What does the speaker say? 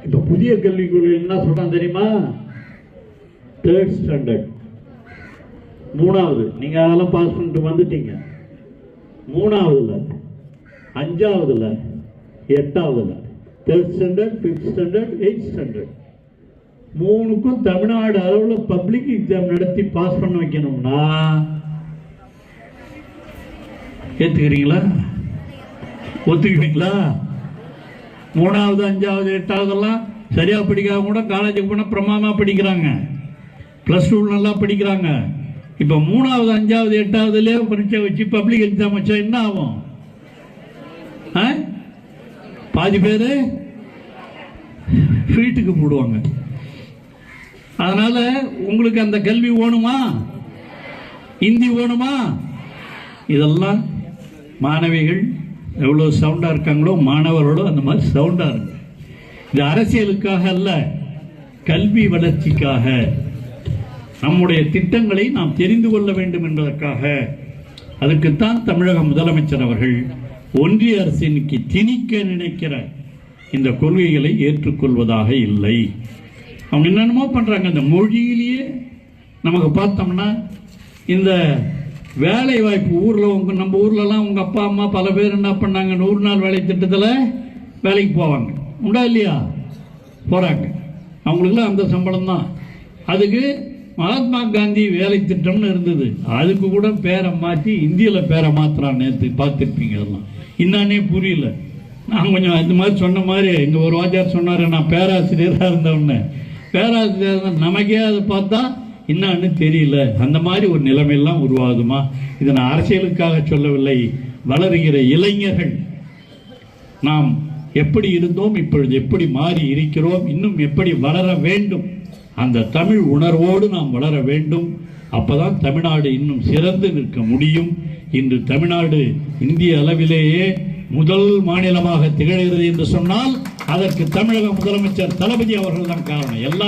இப்ப புதிய கல்விக் கொள்கை என்ன சொல்றான் தெரியுமா? 3rd ஸ்டாண்டர்ட், 3வது, நீங்க அதெல்லாம் பாஸ் பண்ணிட்டு வந்துட்டீங்க. 3வதுல, 5வதுல, 8வதுல, 3rd standard, 5th standard, 8th standard, 3க்கும் தமிழ்நாடு அளவில் பப்ளிக் எக்ஸாம் நடத்தி பாஸ் பண்ண வைக்கணும்னா ஏத்துக்கிறீங்களா? ஒத்துக்குவீங்களா? 3வது, 5வது, 8வதெல்லாம் சரியா படிக்காம கூட காலேஜுக்கு போனால் பிரமாமா படிக்கிறாங்க, +2 நல்லா படிக்கிறாங்க. இப்போ 3வது, 5வது, 8வதுலேயே பரீட்சை வச்சு பப்ளிக் எக்ஸாம் வச்சா என்ன ஆகும்? பாதி பேர் வீட்டுக்கு போடுவாங்க. அதனால உங்களுக்கு அந்த கல்வி வேணுமா? இந்தி வேணுமா? இதெல்லாம் மாணவிகள் எவ்வளோ சவுண்டா இருக்காங்களோ மாணவர்களோ அந்த மாதிரி சவுண்டா இருக்கு. இது அரசியலுக்காக அல்ல, கல்வி வளர்ச்சிக்காக, நம்முடைய திட்டங்களை நாம் தெரிந்து கொள்ள வேண்டும் என்பதற்காக. அதுக்குத்தான் தமிழக முதலமைச்சர் அவர்கள் ஒன்றிய அரசினுக்கு திணிக்க நினைக்கிற இந்த கொள்கைகளை ஏற்றுக்கொள்வதாக இல்லை. அவங்க என்னென்னமோ பண்றாங்க. இந்த மொழியிலேயே நமக்கு பார்த்தோம்னா இந்த வேலை வாய்ப்பு ஊரில் நம்ம ஊர்லலாம் உங்கள் அப்பா அம்மா பல பேர் என்ன பண்ணாங்க, 100 நாள் வேலை திட்டத்தில் வேலைக்கு போவாங்க. உண்டா இல்லையா? போகிறாங்க. அவங்களுக்குலாம் அந்த சம்பளம் தான். அதுக்கு மகாத்மா காந்தி வேலை திட்டம்னு இருந்தது. அதுக்கு கூட பேரை மாற்றி இந்தியில் பேரை மாற்றுறான். நேற்று பார்த்துருப்பீங்க. அதெல்லாம் இன்னானே புரியல. நான் கொஞ்சம் இந்த மாதிரி சொன்ன மாதிரி எங்கள் ஒரு வாத்தியார் சொன்னார், நான் பேராசிரியராக இருந்தவொன்னே, பேராசிரியர் நமக்கே அதை பார்த்தா என்னன்னு தெரியல. அந்த மாதிரி ஒரு நிலைமையெல்லாம் உருவாகுமா? இதை நான் அரசியலுக்காக சொல்லவில்லை. வளருகிற இளைஞர்கள் நாம் எப்படி இருந்தோம், இப்பொழுது எப்படி மாறி இருக்கிறோம், இன்னும் எப்படி வளர வேண்டும், அந்த தமிழ் உணர்வோடு நாம் வளர வேண்டும். அப்பதான் தமிழ்நாடு இன்னும் சிறந்து நிற்க முடியும். இன்று தமிழ்நாடு இந்திய அளவிலேயே முதல் மாநிலமாக திகழ்கிறது என்று சொன்னால் அதற்கு தமிழக முதலமைச்சர் தளபதி அவர்கள் தான் காரணம். எல்லா